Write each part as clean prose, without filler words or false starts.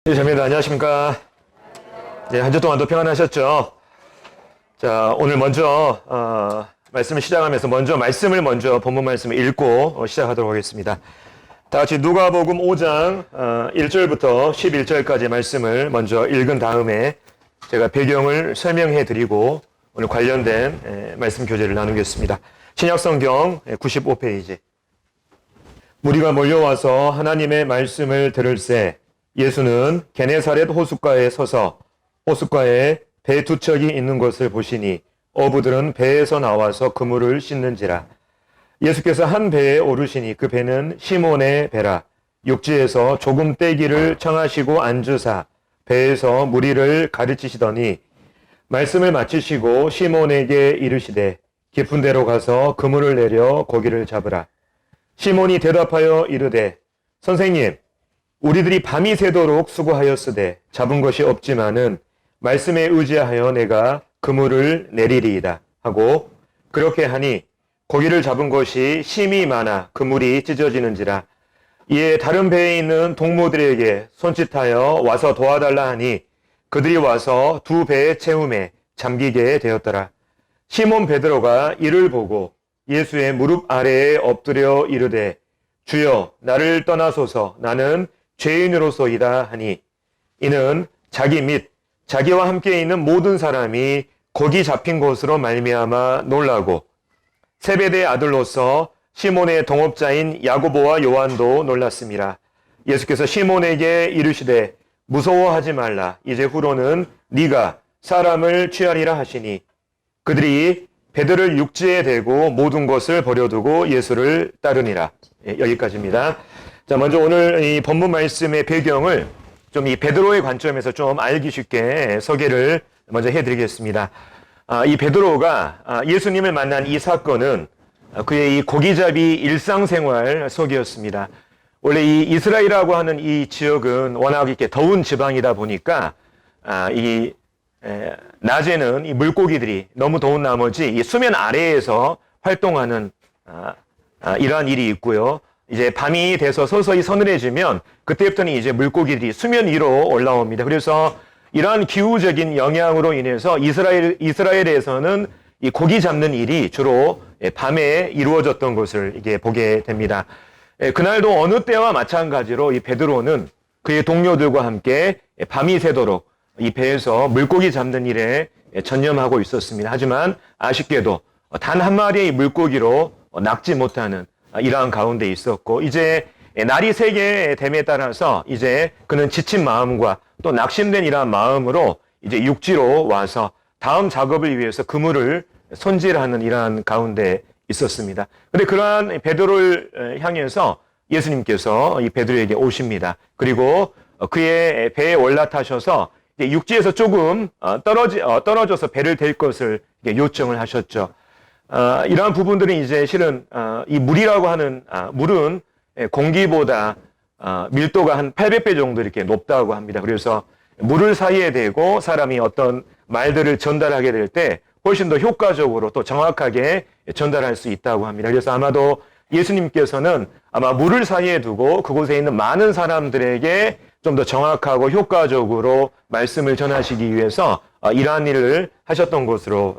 자매들 안녕하십니까? 네, 한 주 동안도 평안하셨죠? 자, 오늘 먼저 말씀을 시작하면서 본문 말씀을 읽고 시작하도록 하겠습니다. 다 같이 누가복음 5장 1절부터 11절까지 말씀을 먼저 읽은 다음에 제가 배경을 설명해 드리고 오늘 관련된 말씀 교재를 나누겠습니다. 신약성경 95페이지. 무리가 몰려와서 하나님의 말씀을 들을새 예수는 게네사렛 호숫가에 서서 호숫가에 배 두 척이 있는 것을 보시니 어부들은 배에서 나와서 그물을 씻는지라. 예수께서 한 배에 오르시니 그 배는 시몬의 배라. 육지에서 조금 떼기를 청하시고 앉으사 배에서 무리를 가르치시더니 말씀을 마치시고 시몬에게 이르시되 깊은 데로 가서 그물을 내려 고기를 잡으라. 시몬이 대답하여 이르되 선생님 우리들이 밤이 새도록 수고하였으되 잡은 것이 없지만은 말씀에 의지하여 내가 그물을 내리리이다 하고 그렇게 하니 고기를 잡은 것이 심이 많아 그물이 찢어지는지라. 이에 다른 배에 있는 동무들에게 손짓하여 와서 도와달라 하니 그들이 와서 두 배의 채움에 잠기게 되었더라. 시몬 베드로가 이를 보고 예수의 무릎 아래에 엎드려 이르되 주여 나를 떠나소서 나는 죄인으로서이다 하니 이는 자기 및 자기와 함께 있는 모든 사람이 거기 잡힌 것으로 말미암아 놀라고 세베대의 아들로서 시몬의 동업자인 야고보와 요한도 놀랐습니다. 예수께서 시몬에게 이르시되 무서워하지 말라. 이제 후로는 네가 사람을 취하리라 하시니 그들이 배들을 육지에 대고 모든 것을 버려두고 예수를 따르니라. 여기까지입니다. 자, 먼저 오늘 이 본문 말씀의 배경을 좀 이 베드로의 관점에서 좀 알기 쉽게 소개를 먼저 해드리겠습니다. 이 베드로가 예수님을 만난 이 사건은 그의 이 고기잡이 일상생활 속이었습니다. 원래 이 이스라엘이라고 하는 이 지역은 워낙 이렇게 더운 지방이다 보니까 낮에는 이 물고기들이 너무 더운 나머지 이 수면 아래에서 활동하는 이러한 일이 있고요. 이제 밤이 돼서 서서히 서늘해지면 그때부터는 이제 물고기들이 수면 위로 올라옵니다. 그래서 이러한 기후적인 영향으로 인해서 이스라엘에서는 이 고기 잡는 일이 주로 밤에 이루어졌던 것을 이게 보게 됩니다. 그날도 어느 때와 마찬가지로 이 베드로는 그의 동료들과 함께 밤이 새도록 이 배에서 물고기 잡는 일에 전념하고 있었습니다. 하지만 아쉽게도 단 한 마리의 물고기로 낚지 못하는 이러한 가운데 있었고 이제 날이 새게 됨에 따라서 이제 그는 지친 마음과 또 낙심된 이러한 마음으로 이제 육지로 와서 다음 작업을 위해서 그물을 손질하는 이러한 가운데 있었습니다. 그런데 그러한 베드로를 향해서 예수님께서 이 베드로에게 오십니다. 그리고 그의 배에 올라타셔서 이제 육지에서 조금 떨어져서 배를 댈 것을 요청을 하셨죠. 이러한 부분들은 이제 실은 이 물이라고 하는 물은 공기보다 밀도가 한 800배 정도 이렇게 높다고 합니다. 그래서 물을 사이에 대고 사람이 어떤 말들을 전달하게 될 때 훨씬 더 효과적으로 또 정확하게 전달할 수 있다고 합니다. 그래서 아마도 예수님께서는 아마 물을 사이에 두고 그곳에 있는 많은 사람들에게 좀 더 정확하고 효과적으로 말씀을 전하시기 위해서 이러한 일을 하셨던 것으로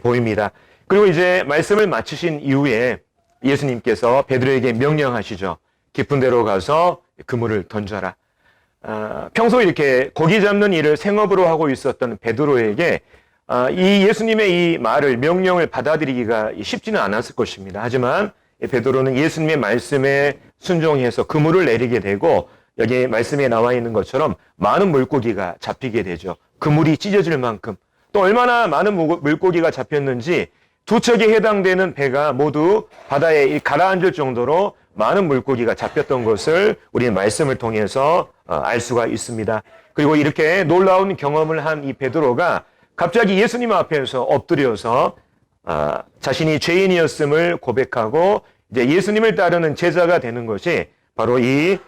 보입니다. 그리고 이제 말씀을 마치신 이후에 예수님께서 베드로에게 명령하시죠. 깊은 데로 가서 그물을 던져라. 평소에 이렇게 고기 잡는 일을 생업으로 하고 있었던 베드로에게 이 예수님의 이 말을 명령을 받아들이기가 쉽지는 않았을 것입니다. 하지만 베드로는 예수님의 말씀에 순종해서 그물을 내리게 되고 여기 말씀에 나와 있는 것처럼 많은 물고기가 잡히게 되죠. 그물이 찢어질 만큼 또 얼마나 많은 물고기가 잡혔는지 두 척에 해당되는 배가 모두 바다에 가라앉을 정도로 많은 물고기가 잡혔던 것을 우리는 말씀을 통해서 알 수가 있습니다. 그리고 이렇게 놀라운 경험을 한 이 베드로가 갑자기 예수님 앞에서 엎드려서 자신이 죄인이었음을 고백하고 이제 예수님을 따르는 제자가 되는 것이 바로 이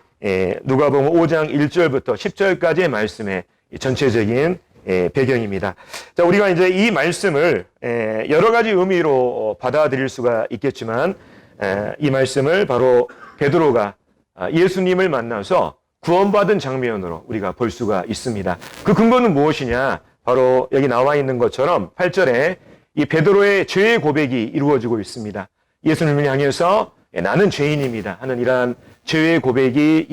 누가복음 5장 1절부터 10절까지의 말씀의 전체적인 배경입니다. 자, 우리가 이제 이 말씀을 여러 가지 의미로 받아들일 수가 있겠지만 이 말씀을 바로 베드로가 예수님을 만나서 구원받은 장면으로 우리가 볼 수가 있습니다. 그 근거는 무엇이냐? 바로 여기 나와 있는 것처럼 8절에 이 베드로의 죄의 고백이 이루어지고 있습니다. 예수님을 향해서 나는 죄인입니다 하는 이러한 죄의 고백이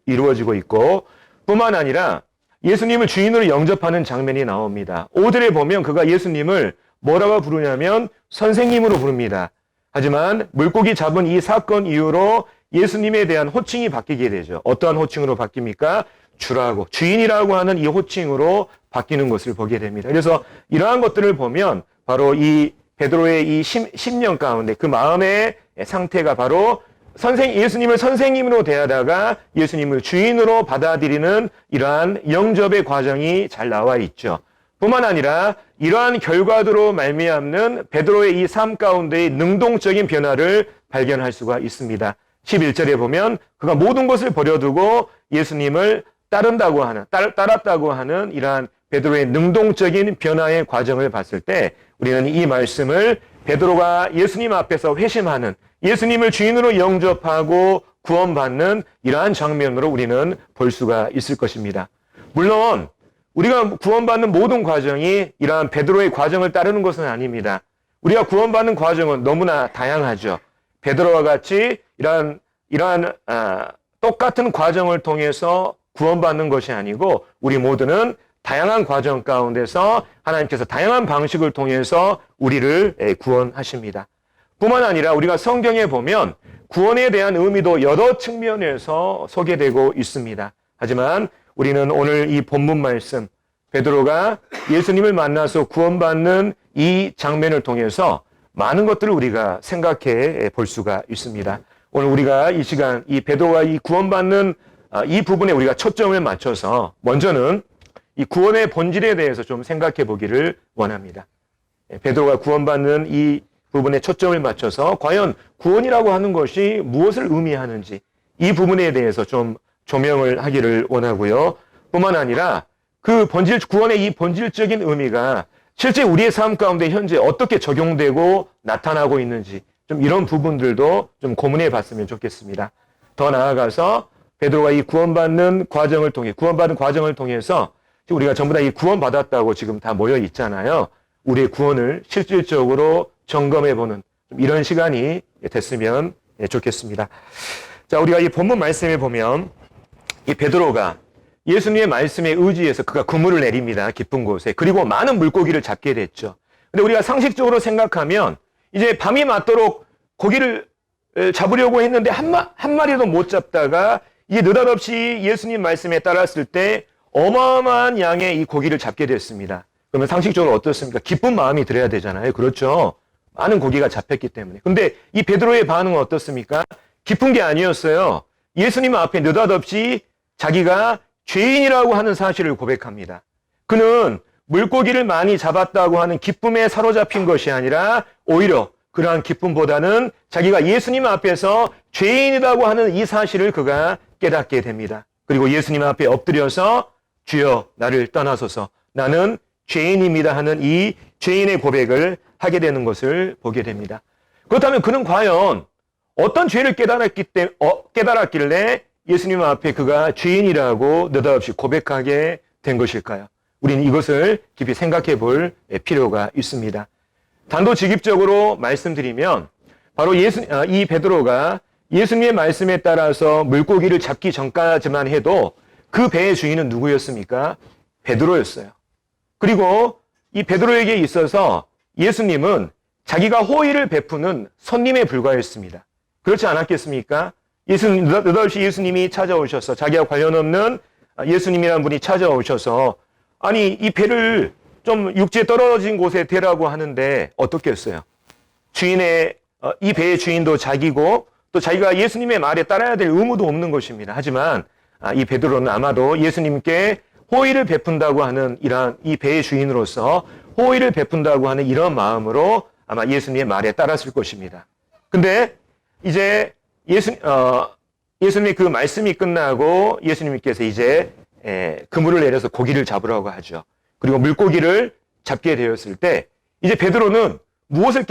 이루어지고 있고, 뿐만 아니라 예수님을 주인으로 영접하는 장면이 나옵니다. 5절에 보면 그가 예수님을 뭐라고 부르냐면 선생님으로 부릅니다. 하지만 물고기 잡은 이 사건 이후로 예수님에 대한 호칭이 바뀌게 되죠. 어떠한 호칭으로 바뀝니까? 주라고, 주인이라고 하는 이 호칭으로 바뀌는 것을 보게 됩니다. 그래서 이러한 것들을 보면 바로 이 베드로의 이 심령 가운데 그 마음의 상태가 바로 예수님을 선생님으로 대하다가 예수님을 주인으로 받아들이는 이러한 영접의 과정이 잘 나와 있죠. 뿐만 아니라 이러한 결과들로 말미암는 베드로의 이 삶 가운데의 능동적인 변화를 발견할 수가 있습니다. 11절에 보면 그가 모든 것을 버려두고 예수님을 따랐다고 하는 이러한 베드로의 능동적인 변화의 과정을 봤을 때 우리는 이 말씀을 베드로가 예수님 앞에서 회심하는, 예수님을 주인으로 영접하고 구원받는 이러한 장면으로 우리는 볼 수가 있을 것입니다. 물론 우리가 구원받는 모든 과정이 이러한 베드로의 과정을 따르는 것은 아닙니다. 우리가 구원받는 과정은 너무나 다양하죠. 베드로와 같이 이러한 똑같은 과정을 통해서 구원받는 것이 아니고 우리 모두는 다양한 과정 가운데서 하나님께서 다양한 방식을 통해서 우리를 구원하십니다. 뿐만 아니라 우리가 성경에 보면 구원에 대한 의미도 여러 측면에서 소개되고 있습니다. 하지만 우리는 오늘 이 본문 말씀, 베드로가 예수님을 만나서 구원받는 이 장면을 통해서 많은 것들을 우리가 생각해 볼 수가 있습니다. 오늘 우리가 이 시간 이 베드로가 이 구원받는 이 부분에 우리가 초점을 맞춰서 먼저는 이 구원의 본질에 대해서 좀 생각해 보기를 원합니다. 베드로가 구원받는 이 부분에 초점을 맞춰서 과연 구원이라고 하는 것이 무엇을 의미하는지 이 부분에 대해서 좀 조명을 하기를 원하고요. 뿐만 아니라 그 구원의 이 본질적인 의미가 실제 우리의 삶 가운데 현재 어떻게 적용되고 나타나고 있는지 좀 이런 부분들도 좀 고민해 봤으면 좋겠습니다. 더 나아가서 베드로가 이 구원받는 과정을 통해서 우리가 전부 다 이 구원받았다고 지금 다 모여 있잖아요. 우리의 구원을 실질적으로 점검해보는 이런 시간이 됐으면 좋겠습니다. 자, 우리가 이 본문 말씀에 보면 이 베드로가 예수님의 말씀에 의지해서 그가 그물을 내립니다. 깊은 곳에. 그리고 많은 물고기를 잡게 됐죠. 근데 우리가 상식적으로 생각하면 이제 밤이 맞도록 고기를 잡으려고 했는데 한 마리도 못 잡다가 이게 느닷없이 예수님 말씀에 따랐을 때 어마어마한 양의 이 고기를 잡게 됐습니다. 그러면 상식적으로 어떻습니까? 기쁜 마음이 들어야 되잖아요. 그렇죠? 많은 고기가 잡혔기 때문에. 근데 이 베드로의 반응은 어떻습니까? 기쁜 게 아니었어요. 예수님 앞에 느닷없이 자기가 죄인이라고 하는 사실을 고백합니다. 그는 물고기를 많이 잡았다고 하는 기쁨에 사로잡힌 것이 아니라 오히려 그러한 기쁨보다는 자기가 예수님 앞에서 죄인이라고 하는 이 사실을 그가 깨닫게 됩니다. 그리고 예수님 앞에 엎드려서 주여 나를 떠나소서 나는 죄인입니다 하는 이 죄인의 고백을 하게 되는 것을 보게 됩니다. 그렇다면 그는 과연 어떤 죄를 깨달았길래 예수님 앞에 그가 죄인이라고 느닷없이 고백하게 된 것일까요? 우리는 이것을 깊이 생각해 볼 필요가 있습니다. 단도직입적으로 말씀드리면 바로 이 베드로가 예수님의 말씀에 따라서 물고기를 잡기 전까지만 해도 그 배의 주인은 누구였습니까? 베드로였어요. 그리고 이 베드로에게 있어서 예수님은 자기가 호의를 베푸는 손님에 불과했습니다. 그렇지 않았겠습니까? 느닷없이 예수님이 찾아오셔서 자기와 관련 없는 예수님이라는 분이 찾아오셔서 아니 이 배를 좀 육지에 떨어진 곳에 대라고 하는데 어떻겠어요? 이 배의 주인도 자기고 또 자기가 예수님의 말에 따라야 될 의무도 없는 것입니다. 하지만 이 베드로는 아마도 예수님께 호의를 베푼다고 하는 이러한 이 배의 주인으로서 호의를 베푼다고 하는 이런 마음으로 아마 예수님의 말에 따랐을 것입니다. 근데 이제 예수님의 그 말씀이 끝나고 예수님께서 이제 그물을 내려서 고기를 잡으라고 하죠. 그리고 물고기를 잡게 되었을 때 이제 베드로는 무엇을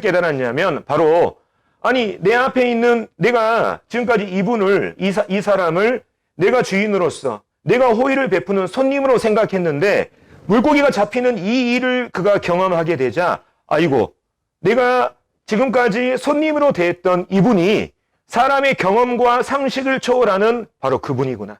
깨달았냐면 바로 아니, 내 앞에 있는 내가 지금까지 이분을, 이 사람을 내가 주인으로서 내가 호의를 베푸는 손님으로 생각했는데 물고기가 잡히는 이 일을 그가 경험하게 되자 아이고, 내가 지금까지 손님으로 대했던 이분이 사람의 경험과 상식을 초월하는 바로 그분이구나.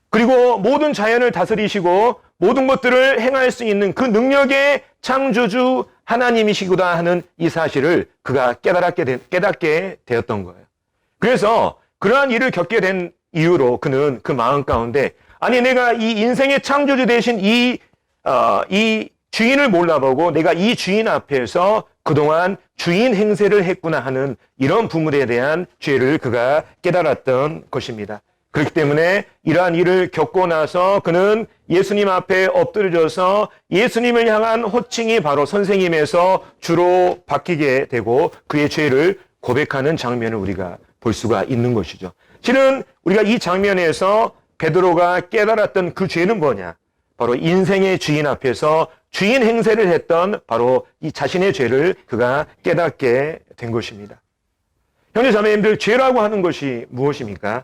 그리고 모든 자연을 다스리시고 모든 것들을 행할 수 있는 그 능력의 창조주 하나님이시구나 하는 이 사실을 그가 깨닫게 되었던 거예요. 그래서 그러한 일을 겪게 된 이유로 그는 그 마음 가운데 아니 내가 이 인생의 창조주 되신 이 주인을 몰라보고 내가 이 주인 앞에서 그동안 주인 행세를 했구나 하는 이런 부분에 대한 죄를 그가 깨달았던 것입니다. 그렇기 때문에 이러한 일을 겪고 나서 그는 예수님 앞에 엎드려져서 예수님을 향한 호칭이 바로 선생님에서 주로 바뀌게 되고 그의 죄를 고백하는 장면을 우리가 볼 수가 있는 것이죠. 실은 우리가 이 장면에서 베드로가 깨달았던 그 죄는 뭐냐? 바로 인생의 주인 앞에서 주인 행세를 했던 바로 이 자신의 죄를 그가 깨닫게 된 것입니다. 형제 자매님들, 죄라고 하는 것이 무엇입니까?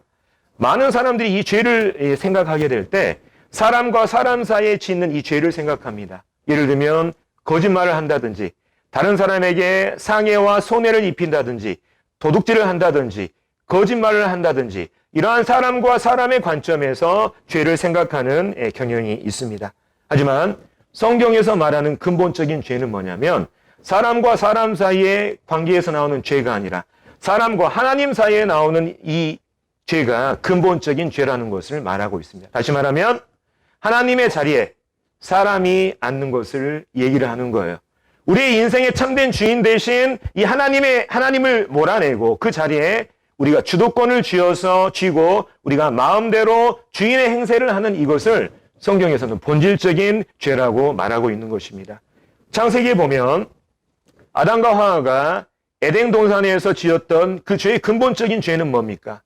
많은 사람들이 이 죄를 생각하게 될 때 사람과 사람 사이에 짓는 이 죄를 생각합니다. 예를 들면 거짓말을 한다든지 다른 사람에게 상해와 손해를 입힌다든지 도둑질을 한다든지 거짓말을 한다든지 이러한 사람과 사람의 관점에서 죄를 생각하는 경향이 있습니다. 하지만 성경에서 말하는 근본적인 죄는 뭐냐면 사람과 사람 사이의 관계에서 나오는 죄가 아니라 사람과 하나님 사이에 나오는 이 죄가 근본적인 죄라는 것을 말하고 있습니다. 다시 말하면 하나님의 자리에 사람이 앉는 것을 얘기를 하는 거예요. 우리의 인생의 참된 주인 대신 이 하나님을 몰아내고 그 자리에 우리가 주도권을 쥐고 우리가 마음대로 주인의 행세를 하는 이것을 성경에서는 본질적인 죄라고 말하고 있는 것입니다. 창세기에 보면 아담과 하와가 에덴 동산에서 지었던 그 죄의 근본적인 죄는 뭡니까?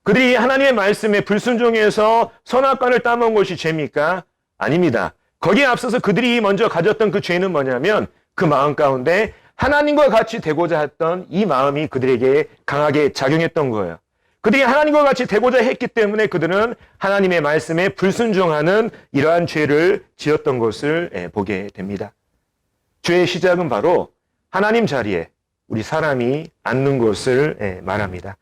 그들이 하나님의 말씀에 불순종해서 선악과를 따먹은 것이 죄입니까? 아닙니다. 거기에 앞서서 그들이 먼저 가졌던 그 죄는 뭐냐면 그 마음 가운데 하나님과 같이 되고자 했던 이 마음이 그들에게 강하게 작용했던 거예요. 그들이 하나님과 같이 되고자 했기 때문에 그들은 하나님의 말씀에 불순종하는 이러한 죄를 지었던 것을 보게 됩니다. 죄의 시작은 바로 하나님 자리에 우리 사람이 앉는 것을 말합니다.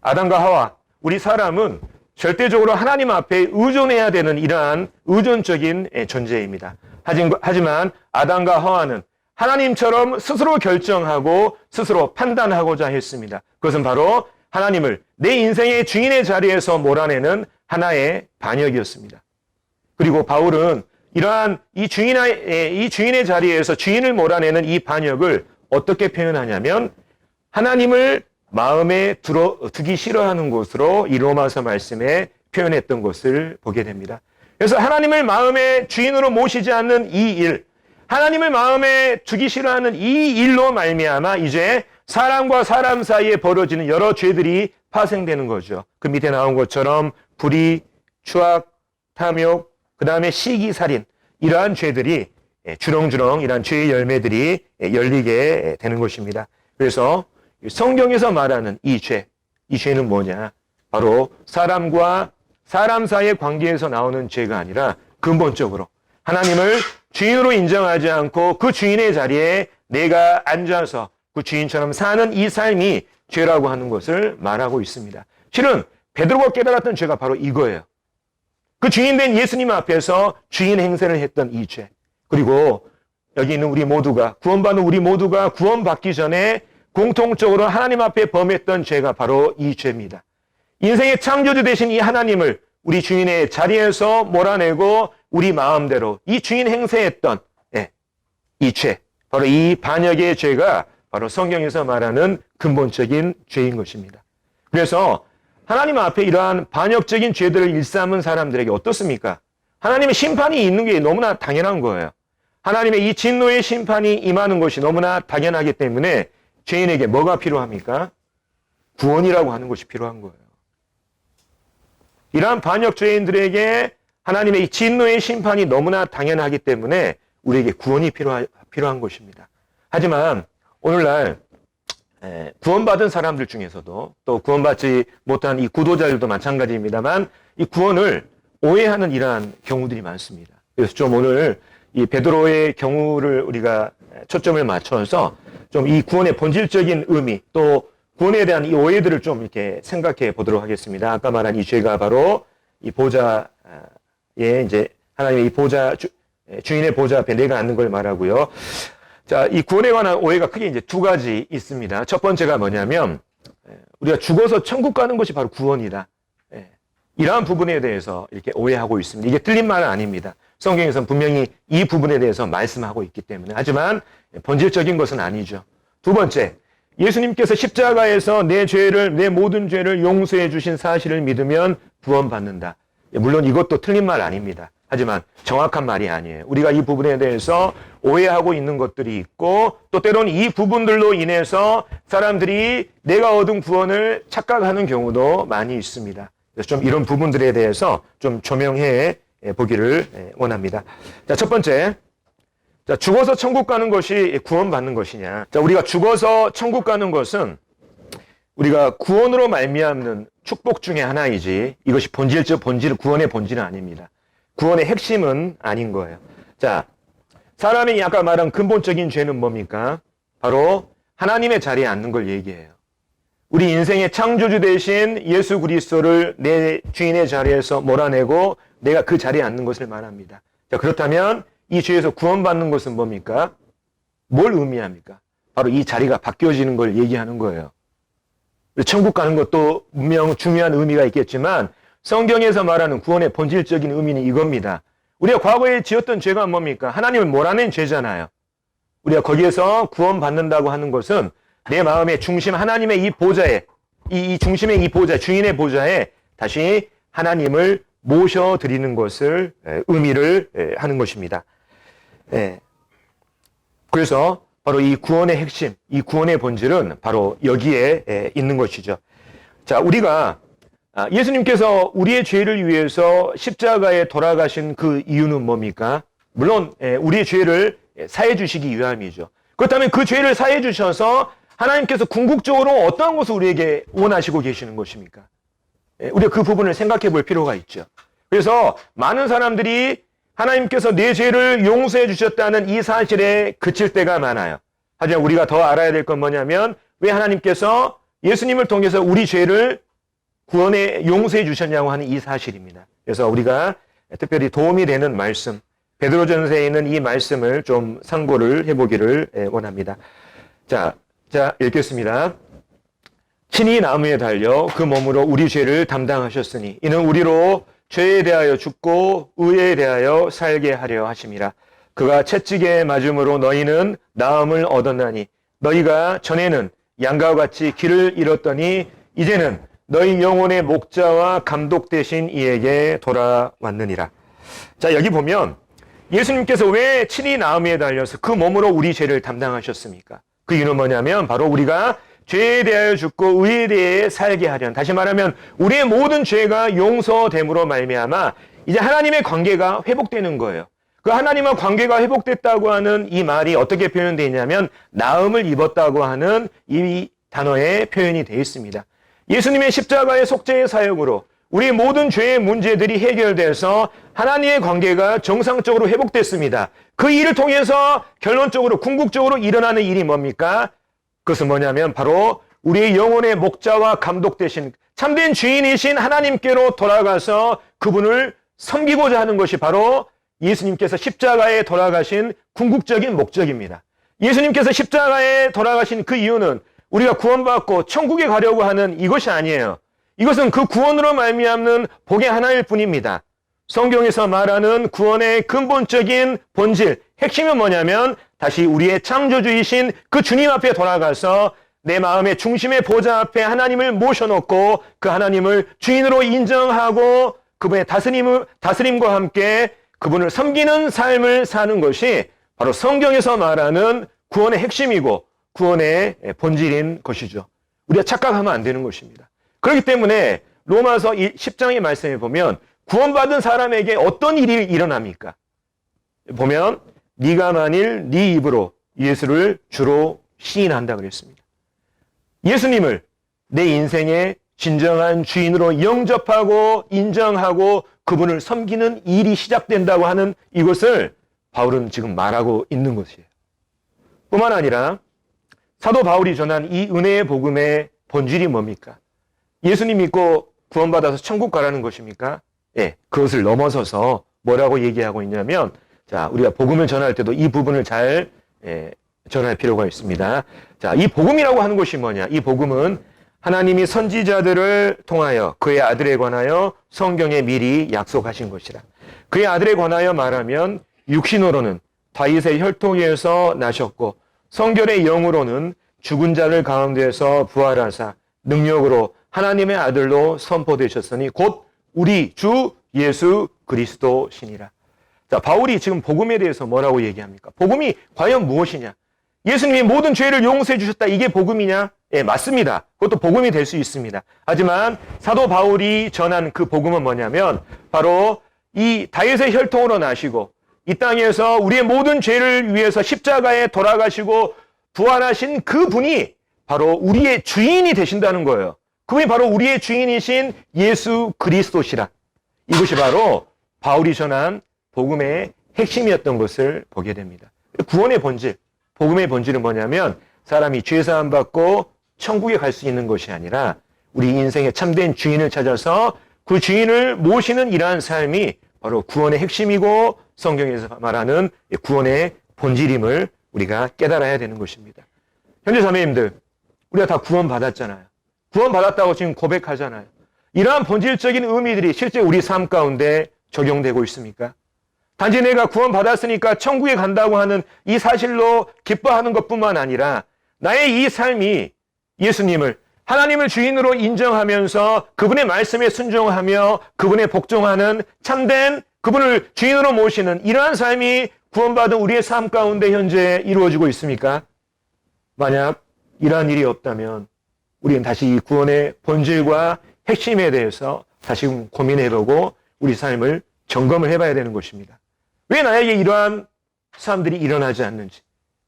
아담과 하와, 우리 사람은 절대적으로 하나님 앞에 의존해야 되는 이러한 의존적인 존재입니다. 하지만 아담과 하와는 하나님처럼 스스로 결정하고 스스로 판단하고자 했습니다. 그것은 바로 하나님을 내 인생의 주인의 자리에서 몰아내는 하나의 반역이었습니다. 그리고 바울은 이러한 이 주인의 자리에서 주인을 몰아내는 이 반역을 어떻게 표현하냐면 하나님을 마음에 두기 싫어하는 것으로 이 로마서 말씀에 표현했던 것을 보게 됩니다. 그래서 하나님을 마음의 주인으로 모시지 않는 이 일, 하나님을 마음에 두기 싫어하는 이 일로 말미암아 이제 사람과 사람 사이에 벌어지는 여러 죄들이 파생되는 거죠. 그 밑에 나온 것처럼 불의, 추악, 탐욕, 그 다음에 시기, 살인 이러한 죄들이 주렁주렁 이러한 죄의 열매들이 열리게 되는 것입니다. 그래서 성경에서 말하는 이 죄는 뭐냐? 바로 사람과 사람 사이의 관계에서 나오는 죄가 아니라 근본적으로 하나님을 주인으로 인정하지 않고 그 주인의 자리에 내가 앉아서 그 주인처럼 사는 이 삶이 죄라고 하는 것을 말하고 있습니다. 실은 베드로가 깨달았던 죄가 바로 이거예요. 그 주인된 예수님 앞에서 주인 행세를 했던 이 죄. 그리고 여기 있는 우리 모두가 구원받는 우리 모두가 구원받기 전에 공통적으로 하나님 앞에 범했던 죄가 바로 이 죄입니다. 인생의 창조주 되신 이 하나님을 우리 주인의 자리에서 몰아내고 우리 마음대로 이 주인 행세했던 이 죄, 바로 이 반역의 죄가 바로 성경에서 말하는 근본적인 죄인 것입니다. 그래서 하나님 앞에 이러한 반역적인 죄들을 일삼은 사람들에게 어떻습니까? 하나님의 심판이 있는 게 너무나 당연한 거예요. 하나님의 이 진노의 심판이 임하는 것이 너무나 당연하기 때문에 죄인에게 뭐가 필요합니까? 구원이라고 하는 것이 필요한 거예요. 이러한 반역 죄인들에게 하나님의 이 진노의 심판이 너무나 당연하기 때문에 우리에게 구원이 필요한 것입니다. 하지만 오늘날 구원받은 사람들 중에서도 또 구원받지 못한 이 구도자들도 마찬가지입니다만 이 구원을 오해하는 이러한 경우들이 많습니다. 그래서 좀 오늘 이 베드로의 경우를 우리가 초점을 맞춰서 좀 이 구원의 본질적인 의미 또 구원에 대한 이 오해들을 좀 이렇게 생각해 보도록 하겠습니다. 아까 말한 이 죄가 바로 이 보좌에 이제 하나님의 이 보좌 주인의 보좌 앞에 내가 앉는 걸 말하고요. 자, 이 구원에 관한 오해가 크게 이제 두 가지 있습니다. 첫 번째가 뭐냐면 우리가 죽어서 천국 가는 것이 바로 구원이다. 이러한 부분에 대해서 이렇게 오해하고 있습니다. 이게 틀린 말은 아닙니다. 성경에서는 분명히 이 부분에 대해서 말씀하고 있기 때문에. 하지만 본질적인 것은 아니죠. 두 번째, 예수님께서 십자가에서 내 모든 죄를 용서해 주신 사실을 믿으면 구원받는다. 물론 이것도 틀린 말 아닙니다. 하지만 정확한 말이 아니에요. 우리가 이 부분에 대해서 오해하고 있는 것들이 있고 또 때로는 이 부분들로 인해서 사람들이 내가 얻은 구원을 착각하는 경우도 많이 있습니다. 그래서 좀 이런 부분들에 대해서 좀 조명해 보기를 원합니다. 자, 첫 번째. 자, 죽어서 천국 가는 것이 구원받는 것이냐. 자, 우리가 죽어서 천국 가는 것은 우리가 구원으로 말미암는 축복 중에 하나이지 이것이 구원의 본질은 아닙니다. 구원의 핵심은 아닌 거예요. 자, 사람이 아까 말한 근본적인 죄는 뭡니까? 바로 하나님의 자리에 앉는 걸 얘기해요. 우리 인생의 창조주 대신 예수 그리스도를 내 주인의 자리에서 몰아내고 내가 그 자리에 앉는 것을 말합니다. 자, 그렇다면 이 죄에서 구원받는 것은 뭡니까? 뭘 의미합니까? 바로 이 자리가 바뀌어지는 걸 얘기하는 거예요. 천국 가는 것도 분명 중요한 의미가 있겠지만 성경에서 말하는 구원의 본질적인 의미는 이겁니다. 우리가 과거에 지었던 죄가 뭡니까? 하나님을 몰아낸 죄잖아요. 우리가 거기에서 구원받는다고 하는 것은 내 마음의 중심 하나님의 이 보좌에 이 중심의 이 보좌 주인의 보좌에 다시 하나님을 모셔드리는 것을 의미를 하는 것입니다. 그래서 바로 이 구원의 핵심, 이 구원의 본질은 바로 여기에 있는 것이죠. 자, 우리가 예수님께서 우리의 죄를 위해서 십자가에 돌아가신 그 이유는 뭡니까? 물론 우리의 죄를 사해 주시기 위함이죠. 그렇다면 그 죄를 사해 주셔서 하나님께서 궁극적으로 어떠한 것을 우리에게 원하시고 계시는 것입니까? 우리가 그 부분을 생각해 볼 필요가 있죠. 그래서 많은 사람들이 하나님께서 내 죄를 용서해 주셨다는 이 사실에 그칠 때가 많아요. 하지만 우리가 더 알아야 될 건 뭐냐면 왜 하나님께서 예수님을 통해서 우리 죄를 구원에 용서해 주셨냐고 하는 이 사실입니다. 그래서 우리가 특별히 도움이 되는 말씀, 베드로전서에 있는 이 말씀을 좀 상고를 해보기를 원합니다. 자, 읽겠습니다. 친히 나무에 달려 그 몸으로 우리 죄를 담당하셨으니 이는 우리로 죄에 대하여 죽고 의에 대하여 살게 하려 하심이라. 그가 채찍에 맞음으로 너희는 나음을 얻었나니 너희가 전에는 양과 같이 길을 잃었더니 이제는 너희 영혼의 목자와 감독 되신 이에게 돌아왔느니라. 자, 여기 보면 예수님께서 왜 친히 나무에 달려서 그 몸으로 우리 죄를 담당하셨습니까? 그 이유는 뭐냐면 바로 우리가 죄에 대하여 죽고 의에 대해 살게 하려는, 다시 말하면 우리의 모든 죄가 용서됨으로 말미암아 이제 하나님의 관계가 회복되는 거예요. 그 하나님과 관계가 회복됐다고 하는 이 말이 어떻게 표현되어 있냐면 나음을 입었다고 하는 이 단어에 표현이 되어 있습니다. 예수님의 십자가의 속죄의 사역으로 우리 모든 죄의 문제들이 해결돼서 하나님의 관계가 정상적으로 회복됐습니다. 그 일을 통해서 결론적으로 궁극적으로 일어나는 일이 뭡니까? 그것은 뭐냐면 바로 우리의 영혼의 목자와 감독 되신 참된 주인이신 하나님께로 돌아가서 그분을 섬기고자 하는 것이 바로 예수님께서 십자가에 돌아가신 궁극적인 목적입니다. 예수님께서 십자가에 돌아가신 그 이유는 우리가 구원받고 천국에 가려고 하는 이것이 아니에요. 이것은 그 구원으로 말미암는 복의 하나일 뿐입니다. 성경에서 말하는 구원의 근본적인 본질, 핵심은 뭐냐면 다시 우리의 창조주이신 그 주님 앞에 돌아가서 내 마음의 중심의 보좌 앞에 하나님을 모셔놓고 그 하나님을 주인으로 인정하고 그분의 다스림과 함께 그분을 섬기는 삶을 사는 것이 바로 성경에서 말하는 구원의 핵심이고 구원의 본질인 것이죠. 우리가 착각하면 안 되는 것입니다. 그렇기 때문에 로마서 10장의 말씀에 보면 구원받은 사람에게 어떤 일이 일어납니까? 보면 네가 만일 네 입으로 예수를 주로 시인한다 그랬습니다. 예수님을 내 인생의 진정한 주인으로 영접하고 인정하고 그분을 섬기는 일이 시작된다고 하는 이것을 바울은 지금 말하고 있는 것이에요. 뿐만 아니라 사도 바울이 전한 이 은혜의 복음의 본질이 뭡니까? 예수님 믿고 구원받아서 천국 가라는 것입니까? 예, 그것을 넘어서서 뭐라고 얘기하고 있냐면, 자, 우리가 복음을 전할 때도 이 부분을 잘 전할 필요가 있습니다. 자, 이 복음이라고 하는 것이 뭐냐? 이 복음은 하나님이 선지자들을 통하여 그의 아들에 관하여 성경에 미리 약속하신 것이라. 그의 아들에 관하여 말하면 육신으로는 다윗의 혈통에서 나셨고 성결의 영으로는 죽은 자를 가운데에서 부활하사 능력으로 하나님의 아들로 선포되셨으니 곧 우리 주 예수 그리스도시니라. 자, 바울이 지금 복음에 대해서 뭐라고 얘기합니까? 복음이 과연 무엇이냐? 예수님이 모든 죄를 용서해 주셨다. 이게 복음이냐? 예, 맞습니다. 그것도 복음이 될 수 있습니다. 하지만 사도 바울이 전한 그 복음은 뭐냐면 바로 이 다윗의 혈통으로 나시고 이 땅에서 우리의 모든 죄를 위해서 십자가에 돌아가시고 부활하신 그 분이 바로 우리의 주인이 되신다는 거예요. 그분이 바로 우리의 주인이신 예수 그리스도시라. 이것이 바로 바울이 전한 복음의 핵심이었던 것을 보게 됩니다. 구원의 본질, 복음의 본질은 뭐냐면 사람이 죄사함 받고 천국에 갈 수 있는 것이 아니라 우리 인생의 참된 주인을 찾아서 그 주인을 모시는 이러한 삶이 바로 구원의 핵심이고 성경에서 말하는 구원의 본질임을 우리가 깨달아야 되는 것입니다. 현재 자매님들, 우리가 다 구원받았잖아요. 구원받았다고 지금 고백하잖아요. 이러한 본질적인 의미들이 실제 우리 삶 가운데 적용되고 있습니까? 단지 내가 구원받았으니까 천국에 간다고 하는 이 사실로 기뻐하는 것뿐만 아니라 나의 이 삶이 예수님을 하나님을 주인으로 인정하면서 그분의 말씀에 순종하며 그분에 복종하는 참된 그분을 주인으로 모시는 이러한 삶이 구원받은 우리의 삶 가운데 현재 이루어지고 있습니까? 만약 이러한 일이 없다면 우리는 다시 이 구원의 본질과 핵심에 대해서 다시 고민해보고 우리 삶을 점검을 해봐야 되는 것입니다. 왜 나에게 이러한 사람들이 일어나지 않는지,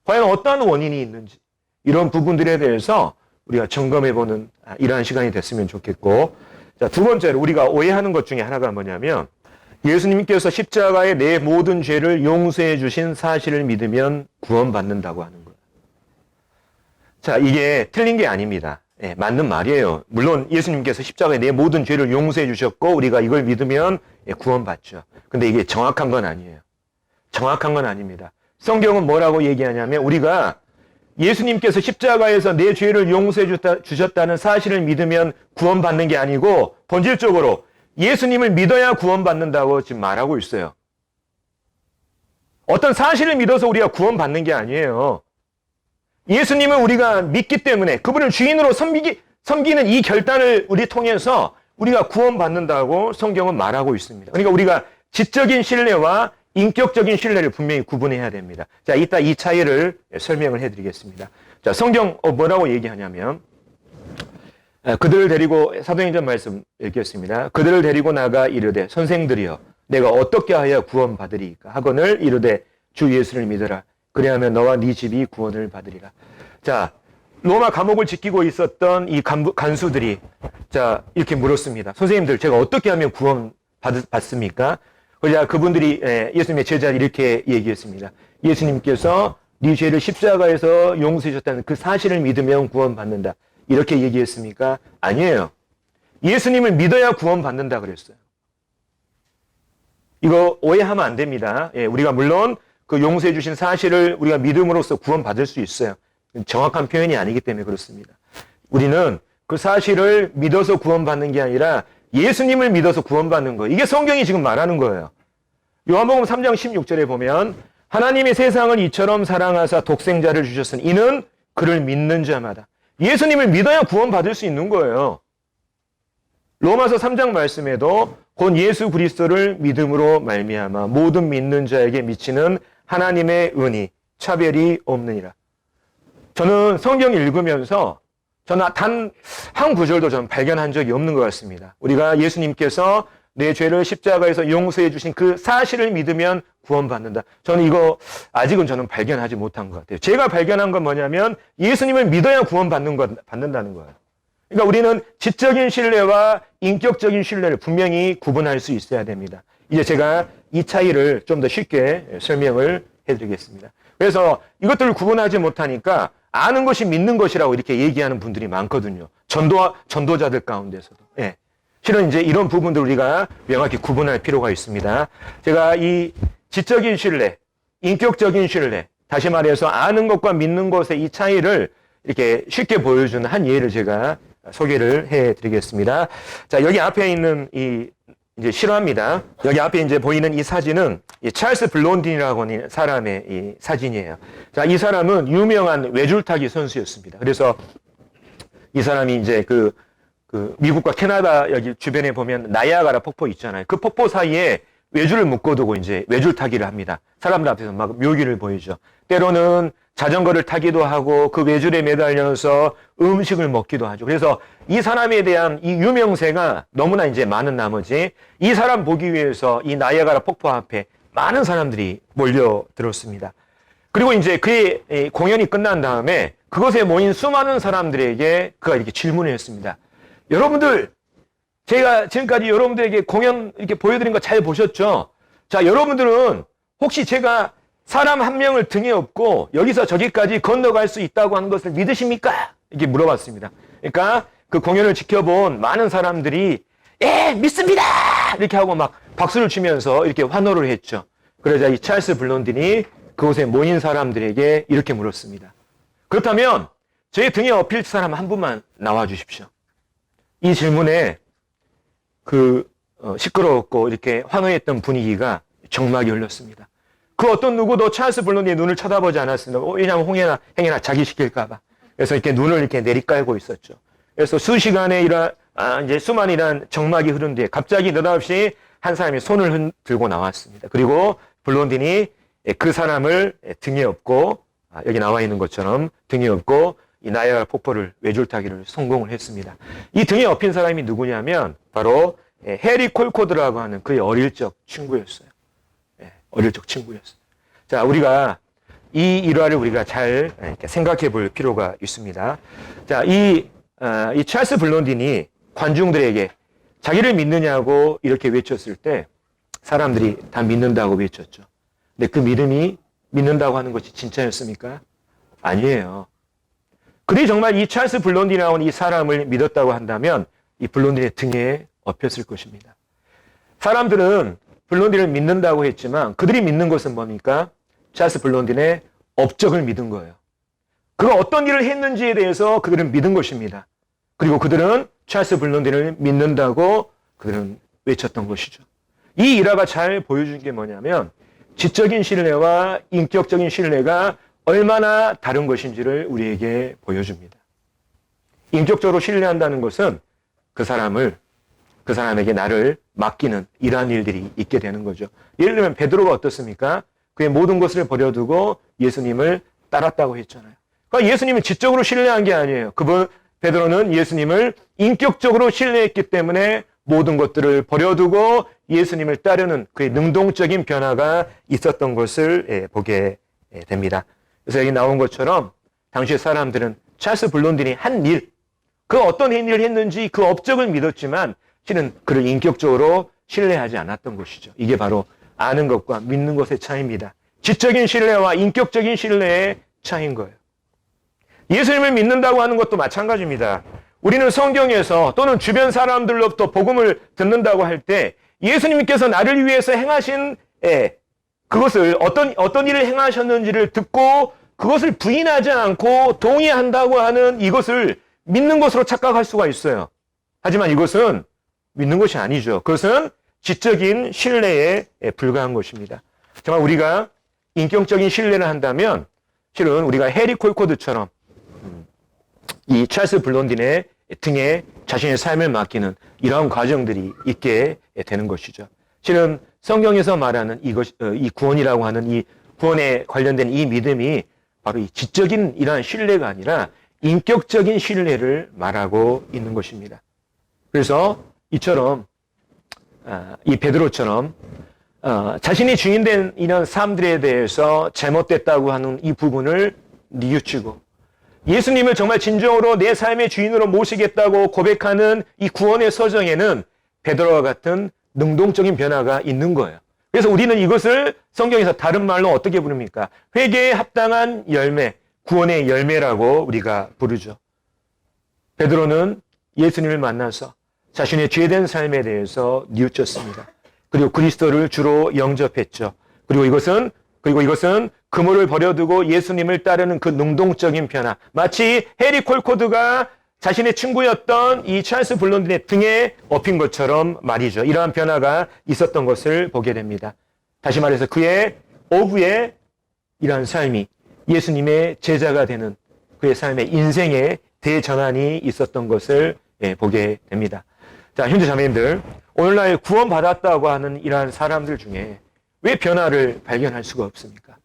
과연 어떠한 원인이 있는지 이런 부분들에 대해서 우리가 점검해보는 이러한 시간이 됐으면 좋겠고, 자, 두 번째로 우리가 오해하는 것 중에 하나가 뭐냐면 예수님께서 십자가에 내 모든 죄를 용서해 주신 사실을 믿으면 구원받는다고 하는 거예요. 자, 이게 틀린 게 아닙니다. 예, 맞는 말이에요. 물론 예수님께서 십자가에 내 모든 죄를 용서해 주셨고 우리가 이걸 믿으면 구원받죠. 근데 이게 정확한 건 아니에요. 정확한 건 아닙니다. 성경은 뭐라고 얘기하냐면 우리가 예수님께서 십자가에서 내 죄를 용서해 주셨다는 사실을 믿으면 구원받는 게 아니고 본질적으로 예수님을 믿어야 구원받는다고 지금 말하고 있어요. 어떤 사실을 믿어서 우리가 구원받는 게 아니에요. 예수님을 우리가 믿기 때문에 그분을 주인으로 섬기는 이 결단을 우리 통해서 우리가 구원받는다고 성경은 말하고 있습니다. 그러니까 우리가 지적인 신뢰와 인격적인 신뢰를 분명히 구분해야 됩니다. 자, 이따 이 차이를 설명을 해드리겠습니다. 자, 성경 뭐라고 얘기하냐면 그들을 데리고 사도행전 말씀 읽겠습니다. 그들을 데리고 나가 이르되 선생들이여 내가 어떻게 하여 구원받으리까 하거늘 이르되 주 예수를 믿어라. 그래야면 너와 네 집이 구원을 받으리라. 자, 로마 감옥을 지키고 있었던 이 간수들이 자 이렇게 물었습니다. 선생님들 제가 어떻게 하면 구원 받습니까? 그러자 그분들이 예수님의 제자들이 이렇게 얘기했습니다. 예수님께서 네 죄를 십자가에서 용서해 주셨다는 그 사실을 믿으면 구원받는다. 이렇게 얘기했습니까? 아니에요. 예수님을 믿어야 구원받는다 그랬어요. 이거 오해하면 안 됩니다. 예, 우리가 물론 그 용서해 주신 사실을 우리가 믿음으로써 구원받을 수 있어요. 정확한 표현이 아니기 때문에 그렇습니다. 우리는 그 사실을 믿어서 구원받는 게 아니라 예수님을 믿어서 구원받는 거예요. 이게 성경이 지금 말하는 거예요. 요한복음 3장 16절에 보면 하나님이 세상을 이처럼 사랑하사 독생자를 주셨으니 이는 그를 믿는 자마다. 예수님을 믿어야 구원받을 수 있는 거예요. 로마서 3장 말씀에도 곧 예수 그리스도를 믿음으로 말미암아 모든 믿는 자에게 미치는 하나님의 은이 차별이 없느니라. 저는 성경 읽으면서 저는 단 한 구절도 저는 발견한 적이 없는 것 같습니다. 우리가 예수님께서 내 죄를 십자가에서 용서해 주신 그 사실을 믿으면 구원받는다. 저는 이거 아직은 저는 발견하지 못한 것 같아요. 제가 발견한 건 뭐냐면 예수님을 믿어야 받는다는 거예요. 그러니까 우리는 지적인 신뢰와 인격적인 신뢰를 분명히 구분할 수 있어야 됩니다. 이제 제가 이 차이를 좀 더 쉽게 설명을 해드리겠습니다. 그래서 이것들을 구분하지 못하니까 아는 것이 믿는 것이라고 이렇게 얘기하는 분들이 많거든요. 전도자들 가운데서도. 예. 실은 이제 이런 부분들 우리가 명확히 구분할 필요가 있습니다. 제가 이 지적인 신뢰, 인격적인 신뢰, 다시 말해서 아는 것과 믿는 것의 이 차이를 이렇게 쉽게 보여주는 한 예를 제가 소개를 해 드리겠습니다. 자, 여기 앞에 있는 이 이제 실화입니다. 여기 앞에 이제 보이는 이 사진은 이 찰스 블론딘이라고 하는 사람의 이 사진이에요. 자, 이 사람은 유명한 외줄타기 선수였습니다. 그래서 이 사람이 이제 그 미국과 캐나다 여기 주변에 보면 나이아가라 폭포 있잖아요. 그 폭포 사이에 외줄을 묶어두고 이제 외줄타기를 합니다. 사람들 앞에서 막 묘기를 보이죠. 때로는 자전거를 타기도 하고 그 외줄에 매달려서 음식을 먹기도 하죠. 그래서 이 사람에 대한 이 유명세가 너무나 이제 많은 나머지 이 사람 보기 위해서 이 나이아가라 폭포 앞에 많은 사람들이 몰려들었습니다. 그리고 이제 그의 공연이 끝난 다음에 그곳에 모인 수많은 사람들에게 그가 이렇게 질문을 했습니다. 여러분들, 제가 지금까지 여러분들에게 공연 이렇게 보여드린 거 잘 보셨죠? 자, 여러분들은 혹시 제가 사람 한 명을 등에 업고 여기서 저기까지 건너갈 수 있다고 하는 것을 믿으십니까? 이렇게 물어봤습니다. 그러니까 그 공연을 지켜본 많은 사람들이 예, 믿습니다! 이렇게 하고 막 박수를 치면서 이렇게 환호를 했죠. 그러자 이 찰스 블론딘이 그곳에 모인 사람들에게 이렇게 물었습니다. 그렇다면 제 등에 업힐 사람 한 분만 나와 주십시오. 이 질문에 시끄러웠고 이렇게 환호했던 분위기가 정막이 흘렀습니다. 그 어떤 누구도 찰스 블론딘의 눈을 쳐다보지 않았습니다. 왜냐하면 행여나 자기 시킬까봐. 그래서 이렇게 눈을 이렇게 내리깔고 있었죠. 그래서 수시간에 이제 수많은 정막이 흐른 뒤에 갑자기 느닷없이 한 사람이 손을 들고 나왔습니다. 그리고 블론딘이 그 사람을 등에 업고 여기 나와 있는 것처럼 등에 업고 이 나이아가라 폭포를 외줄타기를 성공을 했습니다. 이 등에 업힌 사람이 누구냐면 바로 해리 콜코드라고 하는 그의 어릴 적 친구였어요. 어릴 적 친구였어요. 자, 우리가 이 일화를 우리가 잘 생각해 볼 필요가 있습니다. 자, 이 찰스 블론딘이 관중들에게 자기를 믿느냐고 이렇게 외쳤을 때 사람들이 다 믿는다고 외쳤죠. 근데 그 믿음이 믿는다고 하는 것이 진짜였습니까? 아니에요. 그들이 정말 이 찰스 블론딘이라고 하는 이 사람을 믿었다고 한다면 이 블론딘의 등에 업혔을 것입니다. 사람들은 블론딘을 믿는다고 했지만 그들이 믿는 것은 뭡니까? 찰스 블론딘의 업적을 믿은 거예요. 그가 어떤 일을 했는지에 대해서 그들은 믿은 것입니다. 그리고 그들은 찰스 블론딘을 믿는다고 그들은 외쳤던 것이죠. 이 일화가 잘 보여준 게 뭐냐면 지적인 신뢰와 인격적인 신뢰가 얼마나 다른 것인지를 우리에게 보여줍니다. 인격적으로 신뢰한다는 것은 그 사람에게 나를 맡기는 이러한 일들이 있게 되는 거죠. 예를 들면 베드로가 어떻습니까? 그의 모든 것을 버려두고 예수님을 따랐다고 했잖아요. 그러니까 예수님을 지적으로 신뢰한 게 아니에요. 베드로는 예수님을 인격적으로 신뢰했기 때문에 모든 것들을 버려두고 예수님을 따르는 그의 능동적인 변화가 있었던 것을 보게 됩니다. 그래서 여기 나온 것처럼 당시 사람들은 찰스 블론딘이 한 일, 그 어떤 일을 했는지 그 업적을 믿었지만 실은 그를 인격적으로 신뢰하지 않았던 것이죠. 이게 바로 아는 것과 믿는 것의 차이입니다. 지적인 신뢰와 인격적인 신뢰의 차이인 거예요. 예수님을 믿는다고 하는 것도 마찬가지입니다. 우리는 성경에서 또는 주변 사람들로부터 복음을 듣는다고 할 때 예수님께서 나를 위해서 행하신 그것을 어떤 일을 행하셨는지를 듣고 그것을 부인하지 않고 동의한다고 하는 이것을 믿는 것으로 착각할 수가 있어요. 하지만 이것은 믿는 것이 아니죠. 그것은 지적인 신뢰에 불과한 것입니다. 정말 우리가 인격적인 신뢰를 한다면 실은 우리가 해리 콜코드처럼 이 찰스 블론딘의 등에 자신의 삶을 맡기는 이러한 과정들이 있게 되는 것이죠. 실은 성경에서 말하는 이 구원이라고 하는 이 구원에 관련된 이 믿음이 바로 이 지적인 이러한 신뢰가 아니라 인격적인 신뢰를 말하고 있는 것입니다. 그래서 이처럼 이 베드로처럼 자신이 주인된 이런 사람들에 대해서 잘못됐다고 하는 이 부분을 뉘우치고 예수님을 정말 진정으로 내 삶의 주인으로 모시겠다고 고백하는 이 구원의 서정에는 베드로와 같은 능동적인 변화가 있는 거예요. 그래서 우리는 이것을 성경에서 다른 말로 어떻게 부릅니까? 회개에 합당한 열매, 구원의 열매라고 우리가 부르죠. 베드로는 예수님을 만나서 자신의 죄된 삶에 대해서 뉘우쳤습니다. 그리고 그리스도를 주로 영접했죠. 그리고 이것은 그물을 버려두고 예수님을 따르는 그 능동적인 변화. 마치 해리 콜코드가 자신의 친구였던 이 찰스 블론딘의 등에 업힌 것처럼 말이죠. 이러한 변화가 있었던 것을 보게 됩니다. 다시 말해서 그의 오후에 이러한 삶이 예수님의 제자가 되는 그의 삶의 인생의 대전환이 있었던 것을 보게 됩니다. 자, 형제 자매님들, 오늘날 구원받았다고 하는 이러한 사람들 중에 왜 변화를 발견할 수가 없습니까?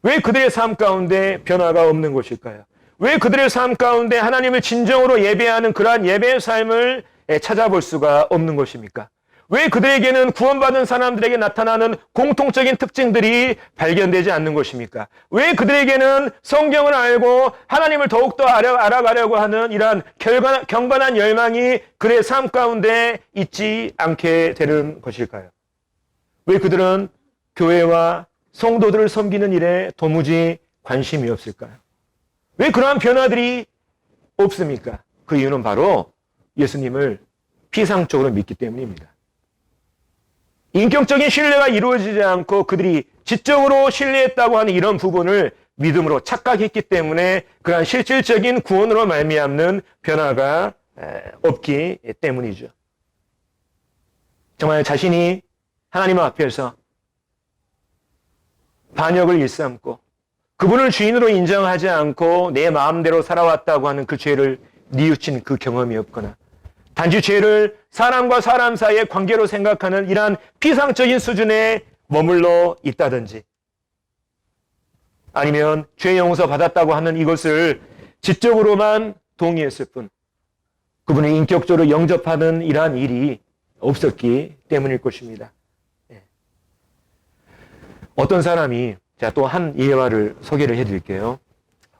왜 그들의 삶 가운데 변화가 없는 것일까요? 왜 그들의 삶 가운데 하나님을 진정으로 예배하는 그러한 예배의 삶을 찾아볼 수가 없는 것입니까? 왜 그들에게는 구원받은 사람들에게 나타나는 공통적인 특징들이 발견되지 않는 것입니까? 왜 그들에게는 성경을 알고 하나님을 더욱더 알아가려고 하는 이러한 경건한 열망이 그들의 삶 가운데 있지 않게 되는 것일까요? 왜 그들은 교회와 성도들을 섬기는 일에 도무지 관심이 없을까요? 왜 그러한 변화들이 없습니까? 그 이유는 바로 예수님을 피상적으로 믿기 때문입니다. 인격적인 신뢰가 이루어지지 않고 그들이 지적으로 신뢰했다고 하는 이런 부분을 믿음으로 착각했기 때문에 그러한 실질적인 구원으로 말미암는 변화가 없기 때문이죠. 정말 자신이 하나님 앞에서 반역을 일삼고 그분을 주인으로 인정하지 않고 내 마음대로 살아왔다고 하는 그 죄를 뉘우친 그 경험이 없거나 단지 죄를 사람과 사람 사이의 관계로 생각하는 이러한 피상적인 수준에 머물러 있다든지 아니면 죄 용서 받았다고 하는 이것을 지적으로만 동의했을 뿐 그분을 인격적으로 영접하는 이러한 일이 없었기 때문일 것입니다. 어떤 사람이 제가 또 한 예화를 소개를 해드릴게요.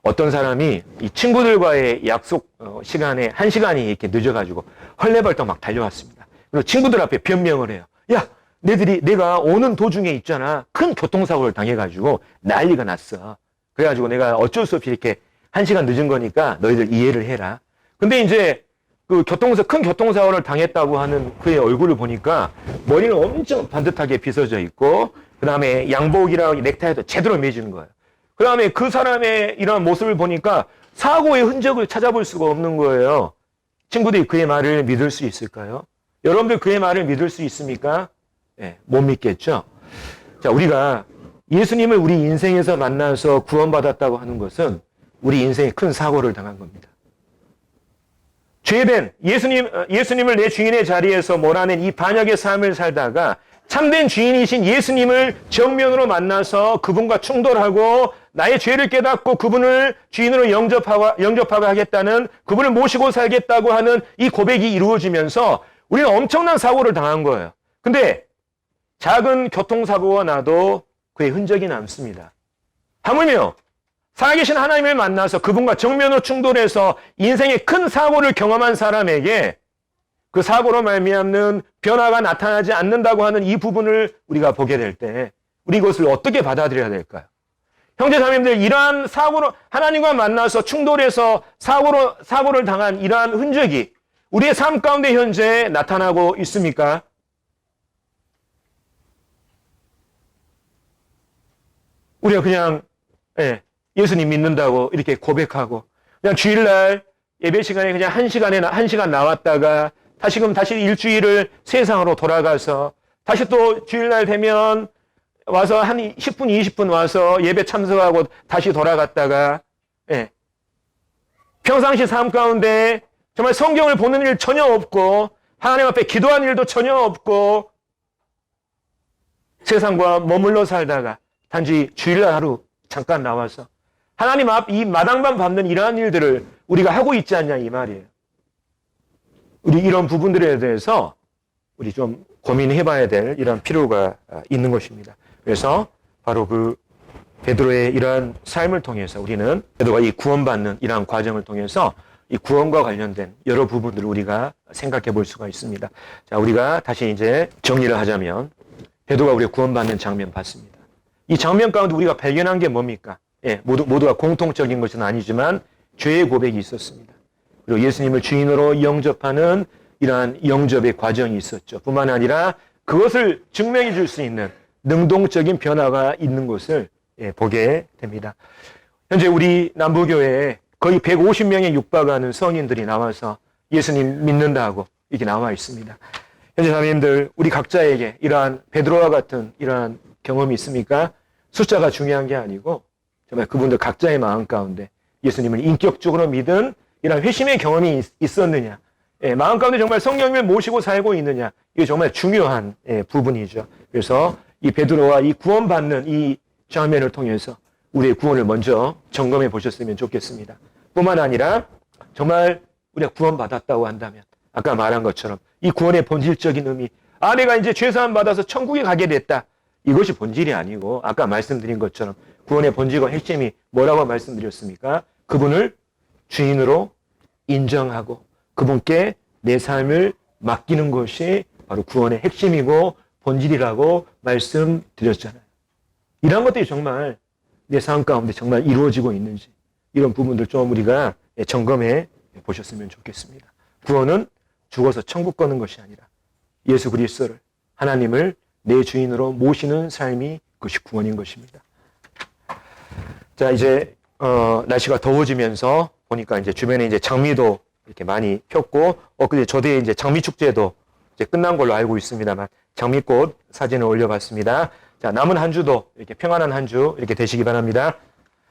어떤 사람이 이 친구들과의 약속 시간에 1시간이 이렇게 늦어가지고 헐레벌떡 막 달려왔습니다. 그리고 친구들 앞에 변명을 해요. 야, 내가 오는 도중에 있잖아. 큰 교통사고를 당해가지고 난리가 났어. 그래가지고 내가 어쩔 수 없이 이렇게 1시간 늦은 거니까 너희들 이해를 해라. 근데 이제 그 큰 교통사고를 당했다고 하는 그의 얼굴을 보니까 머리는 엄청 반듯하게 빗어져 있고 그 다음에 양복이랑 넥타이도 제대로 매지는 거예요. 그 다음에 그 사람의 이런 모습을 보니까 사고의 흔적을 찾아볼 수가 없는 거예요. 친구들이 그의 말을 믿을 수 있을까요? 여러분들 그의 말을 믿을 수 있습니까? 네, 못 믿겠죠? 자, 우리가 예수님을 우리 인생에서 만나서 구원받았다고 하는 것은 우리 인생에 큰 사고를 당한 겁니다. 죄된 예수님을 내 주인의 자리에서 몰아낸 이 반역의 삶을 살다가 참된 주인이신 예수님을 정면으로 만나서 그분과 충돌하고 나의 죄를 깨닫고 그분을 주인으로 영접하고 하겠다는 그분을 모시고 살겠다고 하는 이 고백이 이루어지면서 우리는 엄청난 사고를 당한 거예요. 근데 작은 교통사고가 나도 그의 흔적이 남습니다. 하물며 살아계신 하나님을 만나서 그분과 정면으로 충돌해서 인생의 큰 사고를 경험한 사람에게 그 사고로 말미암는 변화가 나타나지 않는다고 하는 이 부분을 우리가 보게 될 때 우리 이것을 어떻게 받아들여야 될까요? 형제 자매님들, 이러한 사고로 하나님과 만나서 충돌해서 사고를 당한 이러한 흔적이 우리의 삶 가운데 현재 나타나고 있습니까? 우리가 그냥 예수님 믿는다고 이렇게 고백하고 그냥 주일날 예배 시간에 그냥 1시간 나왔다가 다시 일주일을 세상으로 돌아가서 다시 또 주일날 되면 와서 한 10분, 20분 와서 예배 참석하고 다시 돌아갔다가 평상시 삶 가운데 정말 성경을 보는 일 전혀 없고 하나님 앞에 기도하는 일도 전혀 없고 세상과 머물러 살다가 단지 주일날 하루 잠깐 나와서 하나님 앞 이 마당만 밟는 이러한 일들을 우리가 하고 있지 않냐 이 말이에요. 우리 이런 부분들에 대해서 우리 좀 고민해봐야 될 이런 필요가 있는 것입니다. 그래서 바로 그 베드로의 이러한 삶을 통해서 우리는 베드로가 이 구원받는 이러한 과정을 통해서 이 구원과 관련된 여러 부분들을 우리가 생각해 볼 수가 있습니다. 자, 우리가 다시 이제 정리를 하자면 베드로가 우리가 구원받는 장면 봤습니다. 이 장면 가운데 우리가 발견한 게 뭡니까? 예, 모두가 공통적인 것은 아니지만 죄의 고백이 있었습니다. 그리고 예수님을 주인으로 영접하는 이러한 영접의 과정이 있었죠. 뿐만 아니라 그것을 증명해 줄 수 있는 능동적인 변화가 있는 것을 보게 됩니다. 현재 우리 남부교회에 거의 150명에 육박하는 성인들이 나와서 예수님 믿는다고 이렇게 나와 있습니다. 현재 자매님들, 우리 각자에게 이러한 베드로와 같은 이러한 경험이 있습니까? 숫자가 중요한 게 아니고 정말 그분들 각자의 마음 가운데 예수님을 인격적으로 믿은 이러한 회심의 경험이 있었느냐, 마음 가운데 정말 성령님을 모시고 살고 있느냐, 이게 정말 중요한 부분이죠. 그래서 이 베드로와 이 구원받는 이 장면을 통해서 우리의 구원을 먼저 점검해 보셨으면 좋겠습니다. 뿐만 아니라 정말 우리가 구원받았다고 한다면 아까 말한 것처럼 이 구원의 본질적인 의미, 내가 이제 죄사함 받아서 천국에 가게 됐다, 이것이 본질이 아니고 아까 말씀드린 것처럼 구원의 본질과 핵심이 뭐라고 말씀드렸습니까? 그분을 주인으로 인정하고 그분께 내 삶을 맡기는 것이 바로 구원의 핵심이고 본질이라고 말씀드렸잖아요. 이런 것들이 정말 내 삶 가운데 정말 이루어지고 있는지 이런 부분들 좀 우리가 점검해 보셨으면 좋겠습니다. 구원은 죽어서 천국 가는 것이 아니라 예수 그리스도를, 하나님을 내 주인으로 모시는 삶이 그것이 구원인 것입니다. 자, 이제 날씨가 더워지면서 보니까 이제 주변에 이제 장미도 이렇게 많이 폈고, 근데 저도에 이제 장미 축제도 이제 끝난 걸로 알고 있습니다만 장미꽃 사진을 올려봤습니다. 자, 남은 한 주도 이렇게 평안한 한 주 이렇게 되시기 바랍니다.